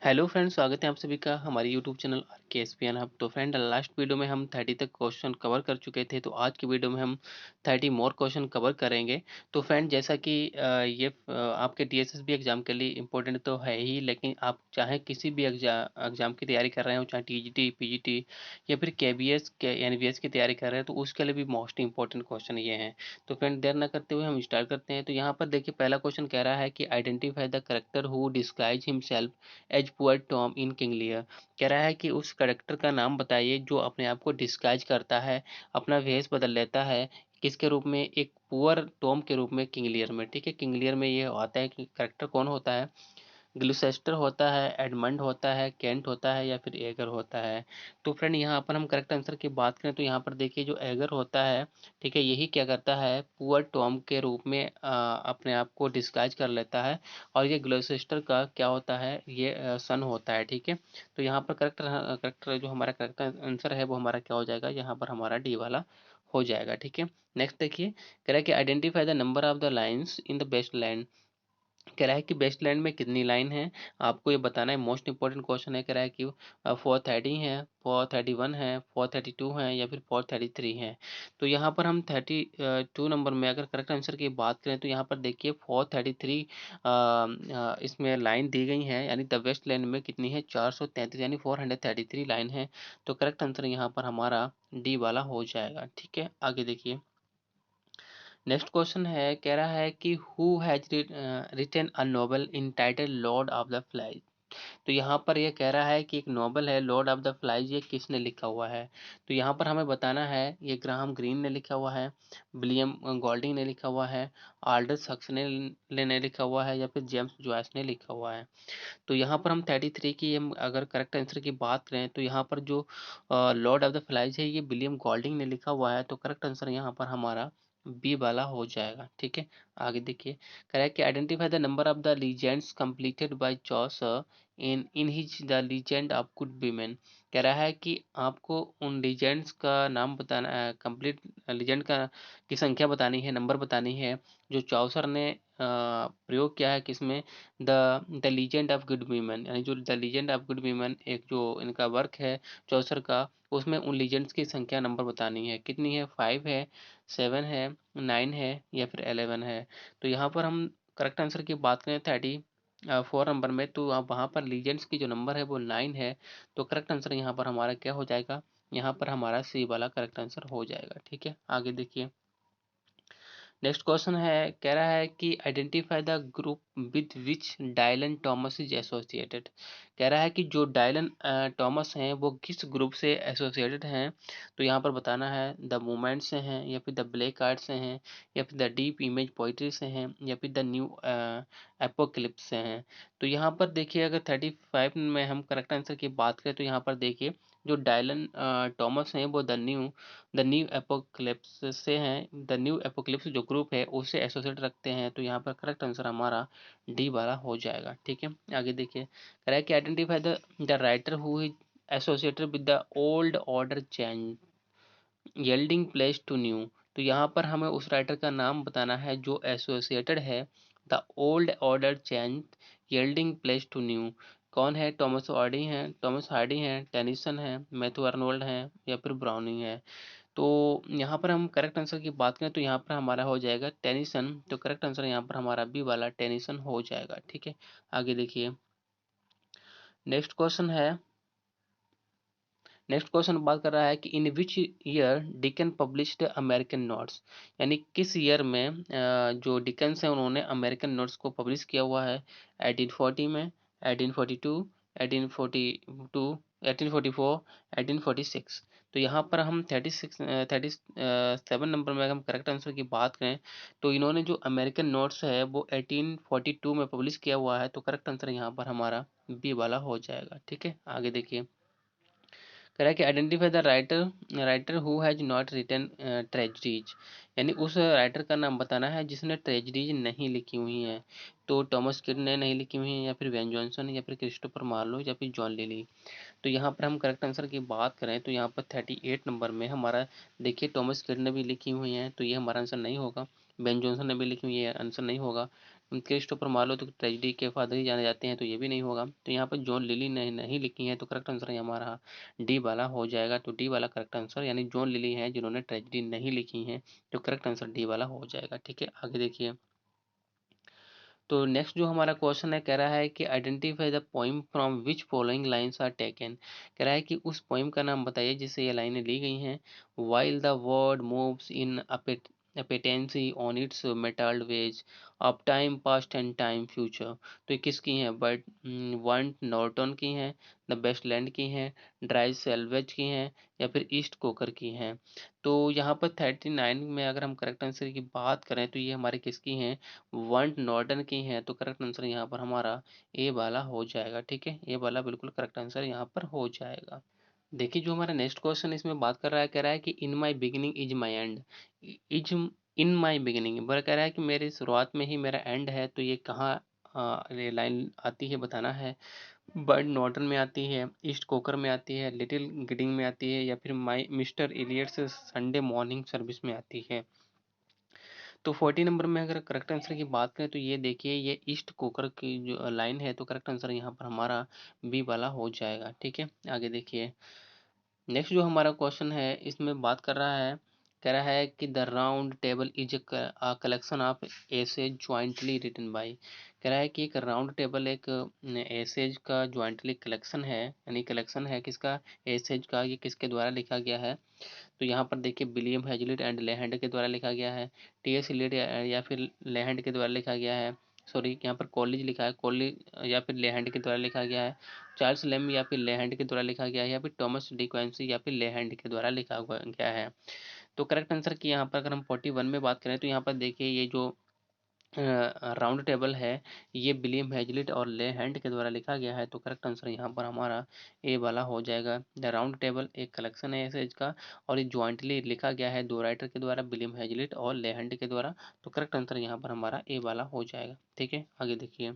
Hello friends, स्वागत है आप सभी का हमारे यूट्यूब चैनल आरकेएसपीएन हब। तो फ्रेंड, लास्ट वीडियो में हम 30 तक क्वेश्चन कवर कर चुके थे, तो आज की वीडियो में हम 30 मोर क्वेश्चन कवर करेंगे। तो फ्रेंड, जैसा कि आपके टीएसएसबी एग्जाम के लिए इम्पोर्टेंट तो है ही, लेकिन आप चाहे किसी भी एग्जाम की तैयारी कर रहे हो, चाहे टीजीटी, पीजीटी या फिर केबीएस के एनवीएस की तैयारी कर रहे हैं, तो उसके लिए भी मोस्ट इंपॉर्टेंट क्वेश्चन ये हैं। तो फ्रेंड, देर ना करते हुए हम स्टार्ट करते हैं। तो यहाँ पर देखिए, पहला क्वेश्चन कह रहा है कि identify the character who disguise himself as poor Tom in King Lear. कह रहा है कि उस करेक्टर का नाम बताइए जो अपने आप को डिस्गाइज करता है, अपना भेष बदल लेता है, किसके रूप में? एक पुअर टॉम के रूप में किंग लियर में। ठीक है, किंग लियर में ये आता है कि करेक्टर कौन होता है? ग्लूसेस्टर होता है, एडमंड होता है, केंट होता है या फिर एगर होता है। तो फ्रेंड, यहाँ पर हम करेक्ट आंसर की बात करें तो यहाँ पर देखिए, जो एगर होता है, ठीक है, यही क्या करता है, पुअर टॉम के रूप में अपने आप को डिस्गाइज कर लेता है। और ये ग्लूसेस्टर का क्या होता है, ये सन होता है। ठीक है, तो यहाँ पर करेक्टर जो हमारा करेक्ट आंसर है वो हमारा क्या हो जाएगा, यहाँ पर हमारा डी वाला हो जाएगा। ठीक है, नेक्स्ट देखिए, कह रहा है कि identify the number of the lines in the best land. कह रहा है कि बेस्ट लैंड में कितनी लाइन है, आपको ये बताना है। मोस्ट इंपॉर्टेंट क्वेश्चन है। कह रहा है कि 430 है, 431 है, 432 है या फिर 433 है। तो यहाँ पर हम 32 नंबर में अगर करेक्ट आंसर की बात करें तो यहाँ पर देखिए 433 इसमें लाइन दी गई है, यानी द वेस्ट लैंड में कितनी है, 433, यानी 433 लाइन है। तो करेक्ट आंसर यहाँ पर हमारा डी वाला हो जाएगा। ठीक है, आगे देखिए, नेक्स्ट क्वेश्चन है। कह रहा है कि who has written a novel entitled Lord of the Flies. तो यहाँ पर ये कह रहा है कि एक नोवेल है लॉर्ड ऑफ द फ्लाइज, ये किसने लिखा हुआ है? तो यहाँ पर हमें बताना है, ये ग्राहम ग्रीन ने लिखा हुआ है, विलियम गोल्डिंग ने लिखा हुआ है, आल्डस हक्सले ने लिखा हुआ है या फिर जेम्स जॉयस ने लिखा हुआ है। तो यहाँ पर हम 33 की हम अगर करेक्ट आंसर की बात करें तो यहाँ पर जो लॉर्ड ऑफ द फ्लाइज है, ये विलियम गोल्डिंग ने लिखा हुआ है। तो करेक्ट आंसर यहाँ पर हमारा बी वाला हो जाएगा। ठीक है, आगे देखिए, correct identify the number of the legends completed by Chaucer in his the legend of good women. कह रहा है कि आपको उन लीजेंड्स का नाम बताना, कंप्लीट लीजेंड का की संख्या बतानी है, नंबर बतानी है, जो चौसर ने प्रयोग किया है किसमें, the legend of good women. यानी जो the legend of good women एक जो इनका वर्क है चौसर का, उसमें उन लीजेंड्स की संख्या नंबर बतानी है, कितनी है, 5 है, 7 है, 9 है या फिर 11 है। तो यहाँ पर हम करेक्ट आंसर की बात करें 34 नंबर में, तो आप वहाँ पर लीजेंड्स की जो नंबर है वो 9 है। तो करेक्ट आंसर यहाँ पर हमारा क्या हो जाएगा, यहाँ पर हमारा सी वाला करेक्ट आंसर हो जाएगा। ठीक है, आगे देखिए, नेक्स्ट क्वेश्चन है। कह रहा है कि identify the group with which Dylan Thomas is associated. कह रहा है कि जो डायलन थॉमस हैं वो किस ग्रुप से एसोसिएटेड हैं। तो यहाँ पर बताना है, द मूवमेंट से हैं या फिर द ब्लैक आर्ट से हैं या फिर द डीप इमेज पोइट्री से हैं या फिर द न्यू एपोक्लिप्स से हैं। तो यहाँ पर देखिए, अगर 35 में हम करेक्ट आंसर की बात करें तो यहाँ पर देखिए, जो डायलन थॉमस हैं वो द न्यू एपोक्लिप्स से हैं। द न्यू एपोक्लिप्स जो ग्रुप है उससे एसोसिएट रखते हैं। तो यहाँ पर करेक्ट आंसर हमारा डी वाला हो जाएगा। ठीक है, आगे देखिए, correct identify the writer who is associated with the old order change yielding place to new. तो यहाँ पर हमें उस राइटर का नाम बताना है जो एसोसिएटेड है the old order change yielding place to new. कौन है? टॉमस हार्डी हैं, टेनिसन है, मैथ्यू आर्नोल्ड हैं या फिर ब्राउनिंग है। तो यहाँ पर हम करेक्ट आंसर की बात करें तो यहाँ पर हमारा हो जाएगा टेनिसन। तो करेक्ट आंसर यहाँ पर हमारा बी वाला टेनिसन हो जाएगा। ठीक है, आगे देखिए, नेक्स्ट क्वेश्चन है। नेक्स्ट क्वेश्चन बात कर रहा है कि in which year Dickens published American notes. यानी किस ईयर में जो डिकन्स हैं उन्होंने अमेरिकन नोट्स को पब्लिश किया हुआ है। 1840 में, 1842, 1842, 1844, 1846। तो यहाँ पर हम 37 नंबर में अगर हम करेक्ट आंसर की बात करें तो इन्होंने जो अमेरिकन नोट्स है वो 1842 में पब्लिश किया हुआ है। तो करेक्ट आंसर यहाँ पर हमारा बी वाला हो जाएगा। ठीक है, आगे देखिए, कह रहा है कि identify the writer who has not written tragedies. यानी उस राइटर का नाम बताना है जिसने ट्रेजडीज नहीं लिखी हुई हैं। तो टॉमस किड ने नहीं लिखी हुई हैं या फिर वेन जॉनसन या फिर क्रिस्टोफर मार्लो या फिर जॉन लिली। तो यहाँ पर हम करेक्ट आंसर की बात करें तो यहाँ पर 38 नंबर में हमारा देखिए, टॉमस किड ने भी लिखी हुई हैं, तो ये हमारा आंसर नहीं होगा। बेन जॉनसन ने भी लिखी हुई है, आंसर नहीं होगा। क्रिस्टोफर मार्लो तो ट्रेजेडी के फादर ही जाने जाते हैं, तो ये भी नहीं होगा। तो यहाँ पर जॉन लिली नहीं लिखी है, तो करेक्ट आंसर हमारा डी वाला हो जाएगा। तो डी वाला करेक्ट आंसर, यानी जॉन लिली है जिन्होंने ट्रेजेडी नहीं लिखी है, तो करेक्ट आंसर डी वाला हो जाएगा। ठीक है, आगे देखिए। तो नेक्स्ट जो हमारा क्वेश्चन है, कह रहा है कि identify the poem from which following lines are taken. कह रहा है कि उस पोइम का नाम बताइए जिससे ये लाइनें ली गई हैं। While the world moves in appetency on its metalled ways of time past and time future. तो ये किसकी हैं? बट वंट नॉर्टन की हैं, द बेस्ट लैंड की हैं, ड्राइव सेल्वेज की हैं, या फिर ईस्ट कोकर की हैं। तो यहाँ पर 39 में अगर हम करेक्ट आंसर की बात करें तो ये हमारे किसकी हैं? वंट नॉर्टन की हैं। तो करेक्ट आंसर यहाँ पर हमारा ए वाला हो जाएगा। ठीक है, ए वाला बिल्कुल करेक्ट आंसर यहाँ पर हो जाएगा। देखिए जो हमारा नेक्स्ट क्वेश्चन इसमें बात कर रहा है, कह रहा है कि in my beginning is my end. Is in my beginning बड़ा कह रहा है कि मेरी शुरुआत में ही मेरा एंड है। तो ये कहाँ ये लाइन आती है बताना है। बर्ड नॉर्टन में आती है, ईस्ट कोकर में आती है, लिटिल गिडिंग में आती है, या फिर माई mister Eliot's Sunday morning service में आती है। तो 40 नंबर में अगर करेक्ट आंसर की बात करें तो ये देखिए, ये ईस्ट कोकर की जो लाइन है, तो करेक्ट आंसर यहाँ पर हमारा बी वाला हो जाएगा। ठीक है, आगे देखिए। नेक्स्ट जो हमारा क्वेश्चन है इसमें बात कर रहा है, कह रहा है कि the round table is a collection of essays jointly written by. कह रहा है कि एक राउंड टेबल एक एसेज का ज्वाइंटली कलेक्शन है, यानी कलेक्शन है किसका? एसेज का। ये किसके द्वारा लिखा गया है? तो यहाँ पर देखिए विलियम हेजलिट एंड लेहैंड के द्वारा लिखा गया है, टी.एस. इलियट या फिर लेहैंड के द्वारा लिखा गया है। सॉरी, यहाँ पर कॉलेज लिखा है, कॉलेज या फिर लेहैंड के द्वारा लिखा गया है, चार्ल्स लेम या फिर लेहैंड के द्वारा लिखा गया है, या फिर थॉमस डी क्विंसी या फिर लेहैंड के द्वारा लिखा गया है। तो करेक्ट आंसर की यहाँ पर अगर हम 41 में बात करें तो यहाँ पर देखिए ये जो राउंड टेबल है ये विलियम हेजलिट और ले हैंड के द्वारा लिखा गया है। तो करेक्ट आंसर यहाँ पर हमारा ए वाला हो जाएगा। द राउंड टेबल एक कलेक्शन है ऐसे इसका, और ये ज्वाइंटली लिखा गया है दो राइटर के द्वारा, विलियम हेजलिट और ले हैंड के द्वारा। तो करेक्ट आंसर यहाँ पर हमारा ए वाला हो जाएगा। ठीक है, आगे देखिए।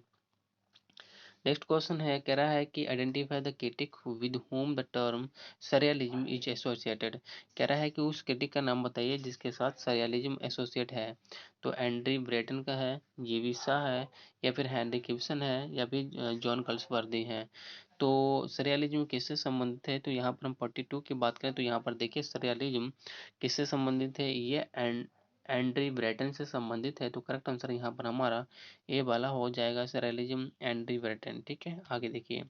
नेक्स्ट क्वेश्चन है, कह रहा है कि identify the critic with home the term surrealism is associated. कह रहा है कि उस क्रिटिक का नाम बताइए जिसके साथ सरियलिज्म एसोसिएट है। तो एंड्री ब्रेटन का है, जीविसा है, या फिर हेनरी गिब्सन है, या फिर जॉन गल्सवर्दी है। तो सरियलिज्म किससे संबंधित है? तो यहाँ पर हम 42 की बात करें तो यहाँ पर देखिए सरियलिज्म किससे संबंधित है? ये एंड्री ब्रेटन से संबंधित है। तो करेक्ट आंसर यहाँ पर हमारा ए वाला हो जाएगा, सरेलिज्म एंड्री ब्रेटन। ठीक है, आगे देखिए।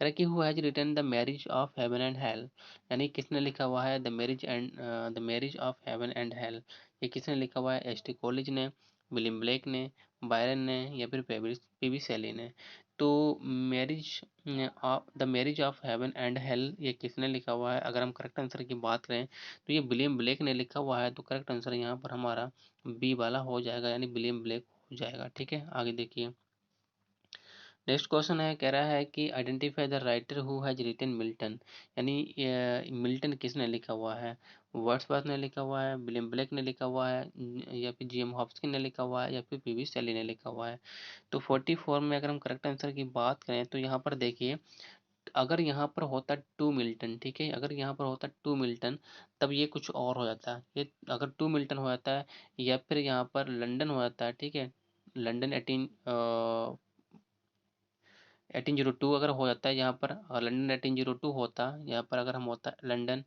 करेक्ट कि who has written the marriage of heaven and hell, यानी किसने लिखा हुआ है the marriage of heaven and hell. ये किसने लिखा हुआ है? एस.टी. कॉलेज ने, विलियम ब्लेक ने, बायरन ने, या फिर पी.बी. शेली ने। तो the marriage of heaven and hell ये किसने लिखा हुआ है? अगर हम करेक्ट आंसर की बात करें तो ये विलियम ब्लेक ने लिखा हुआ है। तो करेक्ट आंसर यहाँ पर हमारा बी वाला हो जाएगा, यानी विलियम ब्लेक हो जाएगा। ठीक है, आगे देखिए। नेक्स्ट क्वेश्चन है, कह रहा है कि identify the writer who has written Milton, यानी मिल्टन किसने लिखा हुआ है? वर्ड्सवर्थ ने लिखा हुआ है, विलियम ब्लेक ने लिखा हुआ है, या फिर जी.एम. हॉप्किन ने लिखा हुआ है, या फिर पी.बी. शेली ने लिखा हुआ है। तो 44 में अगर हम करेक्ट आंसर की बात करें तो यहाँ पर देखिए, अगर यहाँ पर होता टू मिल्टन, ठीक है, अगर यहाँ पर होता टू मिल्टन तब ये कुछ और हो जाता। ये अगर टू मिल्टन हो जाता है, या फिर यहाँ पर लंदन हो जाता है। ठीक है, लंदन 1802 अगर हो जाता है यहाँ पर, लंदन 1802 होता, यहाँ पर अगर हम होता लंदन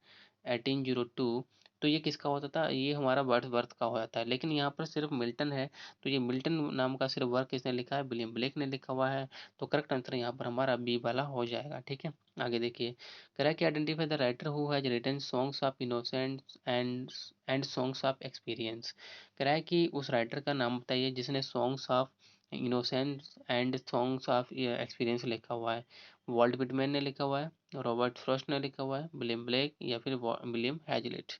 1802, तो ये किसका होता था? ये हमारा वर्थ का हो जाता है। लेकिन यहाँ पर सिर्फ मिल्टन है, तो ये मिल्टन नाम का सिर्फ वर्क किसने लिखा है? विलियम ब्लेक ने लिखा हुआ है। तो करेक्ट आंसर यहाँ पर हमारा बी वाला हो जाएगा। ठीक है, आगे देखिए। कह रहा है कि identify the writer who has written songs of innocence and songs of experience. कह रहा है कि उस राइटर का नाम बताइए जिसने songs of innocence and songs of experience लिखा हुआ है। वॉल्ट विटमैन ने लिखा हुआ है, रॉबर्ट फ्रॉस्ट ने लिखा हुआ है, विलियम ब्लेक, या फिर विलियम हैजलिट।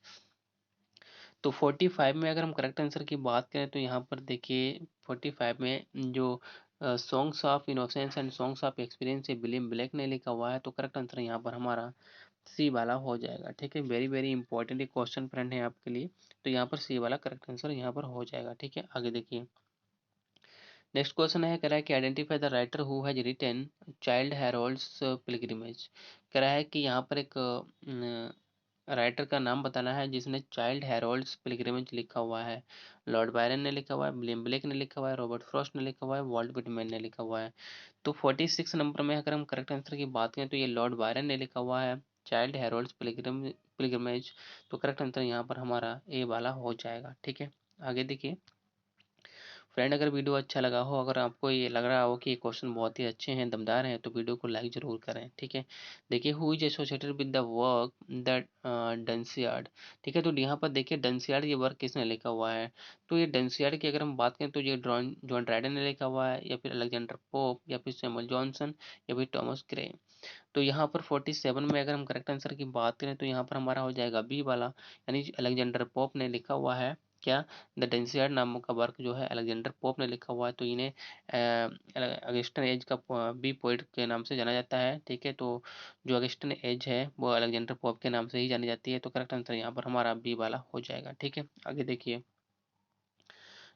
तो 45 में अगर हम करेक्ट आंसर की बात करें तो यहाँ पर देखिए 45 में जो songs of innocence and songs of experience है विलियम ब्लेक ने लिखा हुआ है। तो करेक्ट आंसर यहाँ पर हमारा सी वाला हो जाएगा। ठीक है, वेरी वेरी इंपॉर्टेंट एक क्वेश्चन फ्रेंड है आपके लिए। तो यहाँ पर सी वाला करेक्ट आंसर यहाँ पर हो जाएगा। ठीक है, आगे देखिए। नेक्स्ट क्वेश्चन है, कह रहा है कि identify the writer who has written Childe Harold's Pilgrimage. कह रहा है कि यहाँ पर एक राइटर का नाम बताना है जिसने चाइल्ड हैरोल्ड्स पिलग्रिमेज लिखा हुआ है। लॉर्ड बायरन ने लिखा हुआ है, विलियम ब्लेक ने लिखा हुआ है, रॉबर्ट फ्रॉस्ट ने लिखा हुआ है, वॉल्ट विटमैन ने लिखा हुआ है। तो 46 नंबर में अगर हम करेक्ट आंसर की बात करें तो ये लॉर्ड बायरन ने लिखा हुआ है चाइल्ड हैरोल्ड्स पिलग्रिमेज। तो करेक्ट आंसर यहाँ पर हमारा ए वाला हो जाएगा। ठीक है, आगे देखिए फ्रेंड, अगर वीडियो अच्छा लगा हो, अगर आपको ये लग रहा हो कि ये क्वेश्चन बहुत ही अच्छे हैं, दमदार हैं, तो वीडियो को लाइक जरूर करें। ठीक है, देखिए who is associated with the work the Dunciad. ठीक है, तो यहाँ पर देखिए डंसियार्ड ये वर्क किसने लिखा हुआ है। तो ये डंसियार्ड की अगर हम बात करें तो ये जॉन ड्राइडन ने लिखा हुआ है, या फिर अलेक्जेंडर पोप, या फिर सैमुअल जॉनसन, या फिर थॉमस ग्रे। तो यहाँ पर 47 में अगर हम करेक्ट आंसर की बात करें तो यहाँ पर हमारा हो जाएगा बी वाला, यानी अलेक्जेंडर पोप ने लिखा हुआ है क्या, द डेंसियार्ड नामक का वर्क जो है अलेक्जेंडर पोप ने लिखा हुआ है। तो इन्हें अगस्टन एज का बी पोइट के नाम से जाना जाता है। ठीक है, तो जो अगस्टन एज है वो अलेक्जेंडर पोप के नाम से ही जानी जाती है। तो करेक्ट आंसर यहाँ पर हमारा बी वाला हो जाएगा। ठीक है, आगे देखिए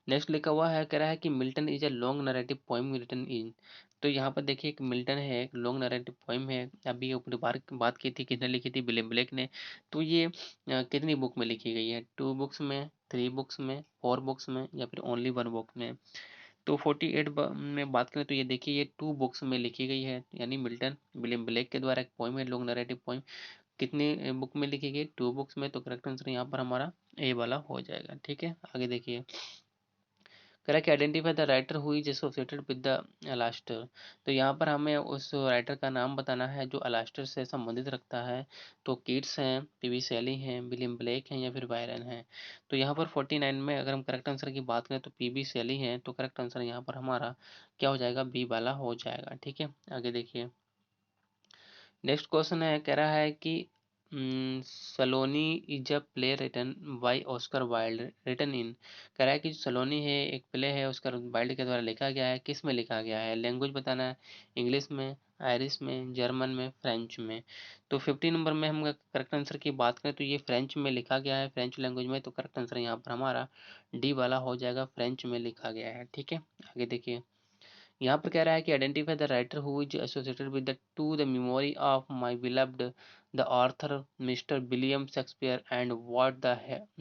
नेक्स्ट लिखा हुआ है, कह रहा है कि Milton is a long narrative poem written in. तो यहाँ पर देखिए एक मिल्टन है, एक लॉन्ग नरेटिव पोइम है। अभी ऊपर बात की थी किसने लिखी थी, विलियम ब्लेक ने। तो ये कितनी बुक में लिखी गई है, 2 बुक्स में, 3 बुक्स में, 4 बुक्स में, या फिर ओनली 1 बुक में। तो 48 में बात करें तो ये देखिए ये 2 बुक्स में लिखी गई है, यानी मिल्टन विलियम ब्लेक के द्वारा एक पोइम है लॉन्ग नरेटिव पोइम। कितनी बुक में लिखी गई, 2 बुक्स में। तो करेक्ट आंसर यहाँ पर हमारा ए वाला हो जाएगा। ठीक है, आगे देखिए correct identify the writer who is associated with the Alastor. तो यहाँ पर हमें उस राइटर का नाम बताना है जो अलास्टर से संबंधित रखता है। तो किट्स हैं, पीवी शैली हैं, विलियम ब्लेक हैं, या फिर बायरन हैं। तो यहाँ पर 49 में अगर हम करेक्ट आंसर की बात करें तो पीवी शैली हैं। तो करेक्ट आंसर यहाँ पर हमारा क्या हो जाएगा, बी वाला हो जाएगा। ठीक है, आगे देखिए नेक्स्ट क्वेश्चन है, कह रहा है कि Salome is a play written by Oscar Wilde written in. कह रहा है कि सलोनी है एक प्ले है ऑस्कर वाइल्ड के द्वारा लिखा गया है, किस में लिखा गया है, लैंग्वेज बताना है, इंग्लिश में, आयरिश में, जर्मन में, फ्रेंच में। तो 50 नंबर में हम करेक्ट आंसर की बात करें तो ये फ्रेंच में लिखा गया है, फ्रेंच लैंग्वेज में। तो करेक्ट आंसर यहाँ पर हमारा डी वाला हो जाएगा, फ्रेंच में लिखा गया है। ठीक है, आगे देखिए यहाँ पर कह रहा है कि identify the writer who is associated with the to the memory of my beloved the author mister William Shakespeare and what the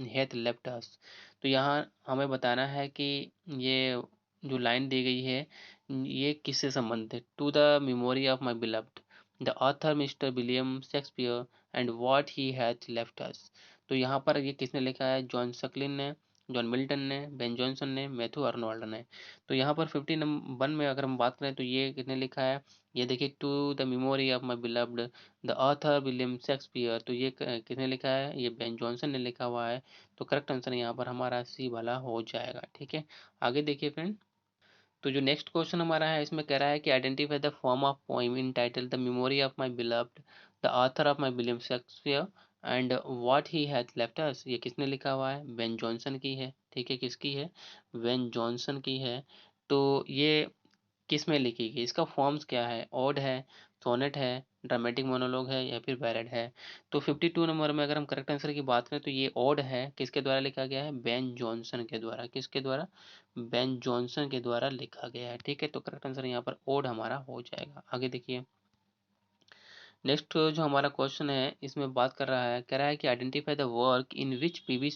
hath left us. तो यहाँ हमें बताना है कि ये जो लाइन दी गई है ये किससे संबंधित है, to the memory of my beloved the author mister William Shakespeare and what he hath left us. तो यहाँ पर ये किसने लिखा है, जॉन सकलिन ने, जॉन मिल्टन ने, बेन जॉनसन ने, मैथ्यू अर्नोल्ड ने। तो यहाँ पर 51 में अगर हम बात करें तो ये किसने लिखा है, ये देखिए to the memory of my beloved the author William Shakespeare. तो ये किसने लिखा है, ये बेन जॉनसन ने लिखा हुआ है। तो करेक्ट आंसर यहाँ पर हमारा सी वाला हो जाएगा। ठीक है, आगे देखिए फ्रेंड, तो जो नेक्स्ट क्वेश्चन हमारा है इसमें कह रहा है कि identify the form of poem in title the memory of my beloved the author of my William Shakespeare and what he hath left अस। ये किसने लिखा हुआ है, बेन जॉनसन की है। ठीक है, किसकी है, बेन जॉनसन की है। तो ये किस में लिखी गई, इसका फॉर्म्स क्या है, ओड है, सोनेट है, ड्रामेटिक मोनोलॉग है, या फिर बैलेड है। तो 52 नंबर में अगर हम करेक्ट आंसर की बात करें तो ये ओड है, किसके द्वारा लिखा गया है, बेन जॉनसन के द्वारा। किसके द्वारा, बेन जॉनसन के द्वारा लिखा गया है। ठीक है, तो करेक्ट आंसर यहाँ पर ओड हमारा हो जाएगा। आगे देखिए नेक्स्ट जो हमारा क्वेश्चन है इसमें बात कर रहा है, कह रहा है कि identify the work in which पीवी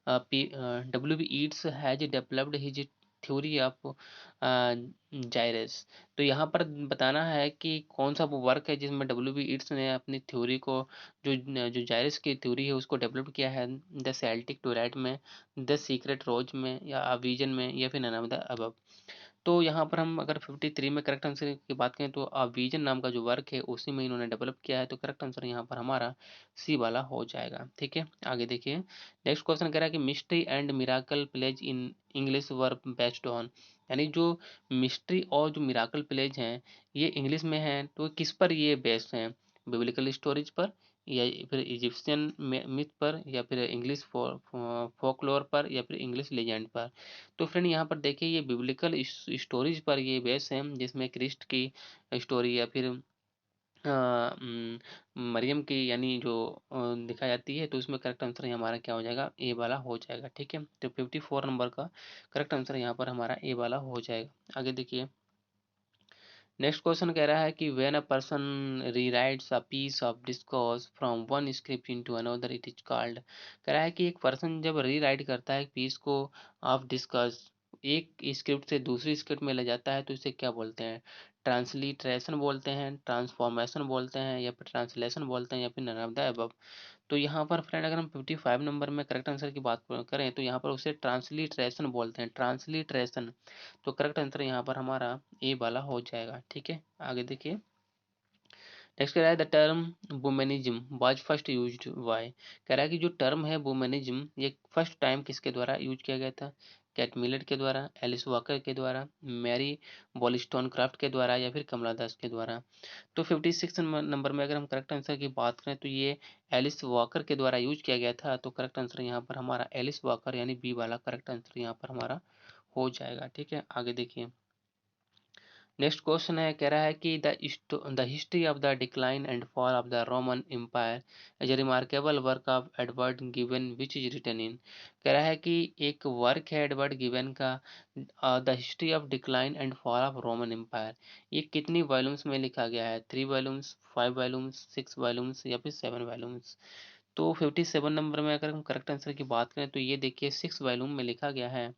W B Yeats has developed his theory of gyres. तो यहाँ पर बताना है कि कौन सा वो वर्क है जिसमें डब्ल्यू बी ईट्स ने अपनी थ्योरी को, जो जो जाइरस की थ्योरी है उसको डेवलप किया है, द सेल्टिक टूरैट में, द सीक्रेट रोज में, या विजन में, या फिर नन ऑफ द अबव। तो यहाँ पर हम अगर 53 में करेक्ट आंसर की बात करें तो विजन नाम का जो वर्क है उसी में इन्होंने डेवलप किया है। तो करेक्ट आंसर यहाँ पर हमारा सी वाला हो जाएगा। ठीक है, आगे देखिए नेक्स्ट क्वेश्चन कह रहा है कि mystery and miracle plays in English were based on. यानी जो मिस्ट्री और जो मिराकल प्लेज हैं ये इंग्लिश में हैं, तो किस पर ये बेस्ड हैं, बिब्लिकल स्टोरीज पर, या फिर इजिप्शियन मिथ पर, या फिर इंग्लिश फोकलोर पर, या फिर इंग्लिश लेजेंड पर। तो फ्रेंड यहाँ पर देखिए ये बिब्लिकल स्टोरीज पर ये बेस है, जिसमें क्रिस्ट की स्टोरी, या फिर मरियम की यानी जो दिखाई जाती है। तो इसमें करेक्ट आंसर हमारा क्या हो जाएगा, ए वाला हो जाएगा। ठीक है, तो 54 नंबर का करेक्ट आंसर यहाँ पर हमारा ए वाला हो जाएगा। आगे देखिए नेक्स्ट क्वेश्चन कह रहा है कि when a person rewrites a piece of discourse from one script into another it is called. कह रहा है कि एक पर्सन जब रीराइट करता है पीस को ऑफ डिस्कस, एक स्क्रिप्ट से दूसरी स्क्रिप्ट में ले जाता है, तो इसे क्या बोलते हैं? ट्रांसलिटरेशन बोलते हैं, ट्रांसफॉर्मेशन बोलते हैं, या फिर ट्रांसलेशन बोलते हैं, या फिर नन ऑफ द अबव। तो यहाँ पर फ्रेंड अगर हम 55 नंबर में करेक्ट आंसर की बात करें तो यहाँ पर उसे ट्रांसलिटरेशन बोलते हैं, ट्रांसलिटरेशन। तो करेक्ट आंसर यहाँ पर हमारा ए वाला हो जाएगा। ठीक है, आगे देखिए। नेक्स्ट कह रहा है the term womanism was first used by. कह रहा है कि जो टर्म है वुमेनिज्म, ये फर्स्ट टाइम किसके द्वारा यूज किया गया था? कैट मिलेट के द्वारा, एलिस वॉकर के द्वारा, मैरी वॉलस्टोनक्राफ्ट के द्वारा, या फिर कमला दास के द्वारा। तो 56 नंबर में अगर हम करेक्ट आंसर की बात करें तो ये एलिस वॉकर के द्वारा यूज किया गया था। तो करेक्ट आंसर यहाँ पर हमारा एलिस वॉकर यानी बी वाला करेक्ट आंसर यहाँ पर हमारा हो जाएगा। ठीक है, आगे देखिए। नेक्स्ट क्वेश्चन है, कह रहा है कि the history of the decline and fall of the Roman empire is a remarkable work of Edward गिवन विच इज रिटन इन। कह रहा है कि एक वर्क है एडवर्ड गिवन का, the history of decline and fall of Roman empire. ये कितनी वॉल्यूम्स में लिखा गया है? 3 वॉल्यूम्स, 5 वॉल्यूम्स, 6 वॉल्यूम्स, या फिर 7 वॉल्यूम्स। तो 57 नंबर में अगर हम करेक्ट आंसर की बात करें तो ये देखिए 6 वॉल्यूम में लिखा गया है।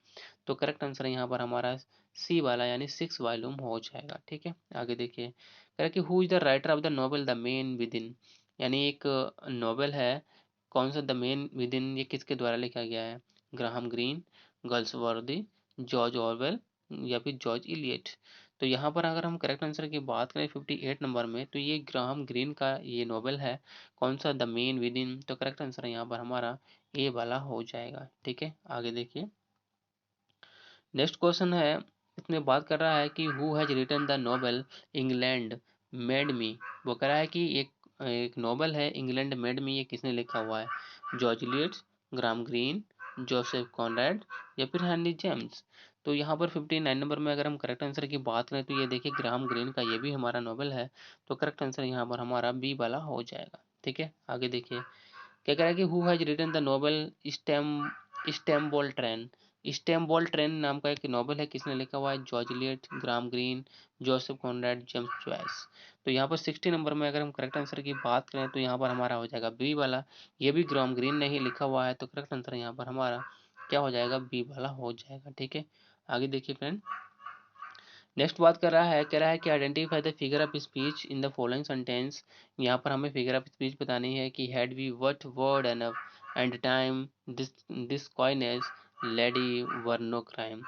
तो करेक्ट आंसर यहाँ पर हमारा सी वाला यानी 6 वॉल्यूम हो जाएगा। ठीक है, आगे देखिए। कह रहा है कि who is the writer of the novel the man with in. यानी एक नोवेल है, कौन सा द मैन विद इन, ये किसके द्वारा लिखा गया है? Graham green, Galsworthy, George Orwell, या फिर जॉर्ज इलियट। तो यहाँ पर अगर हम करेक्ट आंसर की बात करें 58 नंबर में तो ये ग्राहम ग्रीन का ये नोवेल है, कौन सा? The man with in. तो करेक्ट आंसर यहाँ पर हमारा ए वाला हो जाएगा। ठीक है, आगे देखिए। नेक्स्ट क्वेश्चन है, इसमें बात कर रहा है कि who has written the novel England made me. वो कह रहा है कि एक एक नोवेल है इंग्लैंड मेड मी, ये किसने लिखा हुआ है? George Eliot, Graham Greene, Joseph Conrad, या फिर हेनरी जेम्स। तो यहाँ पर 59 नंबर में अगर हम करेक्ट आंसर की बात करें तो ये देखिए ग्राहम ग्रीन का ये भी हमारा नोवेल है। तो करेक्ट आंसर यहाँ पर हमारा बी वाला हो जाएगा। ठीक है, आगे देखिए। क्या कह रहा है कि who has written the novel Stamboul Train. Stamboul Train नाम का एक नोवेल है, किसने लिखा हुआ है? George Eliot, Graham Greene, Joseph Conrad, James Joyce. तो यहाँ पर 60 नंबर में अगर हम करेक्ट आंसर की बात करें तो यहाँ पर हमारा हो जाएगा बी वाला। ये भी ग्राहम ग्रीन ने ही लिखा हुआ है। तो करेक्ट आंसर यहाँ पर हमारा क्या हो जाएगा? बी वाला हो जाएगा। ठीक है, आगे देखिए फ्रेंड। नेक्स्ट बात कर रहा है, कह रहा है कि identify the figure of speech in the following sentence. यहाँ पर हमें फिगर ऑफ स्पीच बतानी है कि had we but world enough and time this coyness lady were no crime.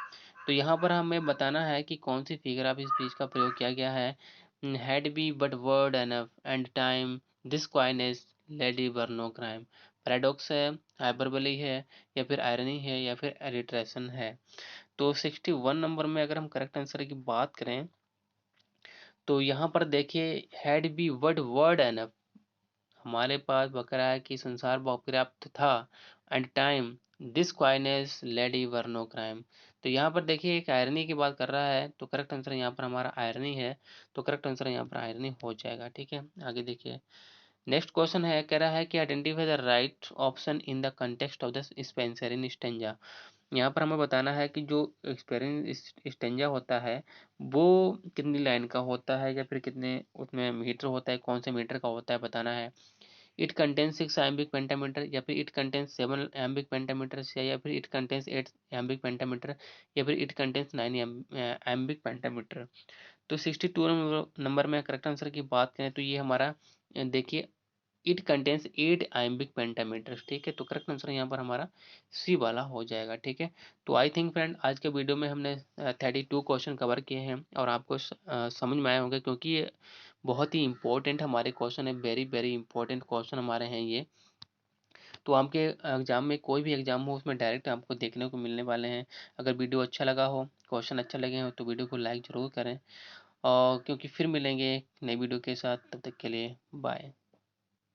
तो यहाँ पर हमें बताना है कि कौन सी फिगर ऑफ स्पीच का प्रयोग किया गया है। Had we but world enough and time this coyness lady were no crime. Paradox है, हाइपरबोली है, या फिर आयरनी है, या फिर एलिट्रेशन है। तो 61 नंबर में अगर हम करेक्ट आंसर की बात करें तो यहाँ पर देखिए हैड बी वर्ड एनफ, हमारे पास बकरा है कि संसार पर्याप्त था, and time this coyness lady were no crime. तो यहाँ पर देखिए एक आयरनी की बात कर रहा है, तो करेक्ट आंसर यहाँ पर हमारा आयरनी है। तो करेक्ट आंसर यहाँ पर आयरनी हो जाएगा। ठीक है, आगे देखिए। नेक्स्ट क्वेश्चन है, कह रहा है कि identify the right option in the context of the Spenserian stanza. यहाँ पर हमें बताना है कि जो एक्सपेरियंस स्टेंजा होता है वो कितनी लाइन का होता है, या फिर कितने उसमें मीटर होता है, कौन से मीटर का होता है बताना है। इट कंटेन्स 6 एम्बिक पेंटामीटर, या फिर इट कंटेन्स 7 एम्बिक पेंटामीटर, या फिर इट कंटेन्स 8 एम्बिक पेंटामीटर, या फिर इट कंटेन्स 9 एम्बिक पेंटामीटर। तो 62 नंबर में करेक्ट आंसर की बात करें तो ये हमारा देखिए इट कंटेन्स 8 आइम्बिक पेंटामीटर। ठीक है, तो करेक्ट आंसर यहाँ पर हमारा सी वाला हो जाएगा। ठीक है, तो आई थिंक फ्रेंड आज के वीडियो में हमने 32 क्वेश्चन कवर किए हैं और आपको समझ में आए होंगे, क्योंकि ये बहुत ही इंपॉर्टेंट हमारे क्वेश्चन है, वेरी वेरी इंपॉर्टेंट क्वेश्चन हमारे हैं ये। तो आपके एग्जाम में कोई भी एग्जाम हो उसमें डायरेक्ट आपको देखने को मिलने वाले हैं। अगर वीडियो अच्छा लगा हो, क्वेश्चन अच्छा लगे हो, तो वीडियो को लाइक ज़रूर करें। और क्योंकि फिर मिलेंगे नई वीडियो के साथ, तब तक के लिए बाय।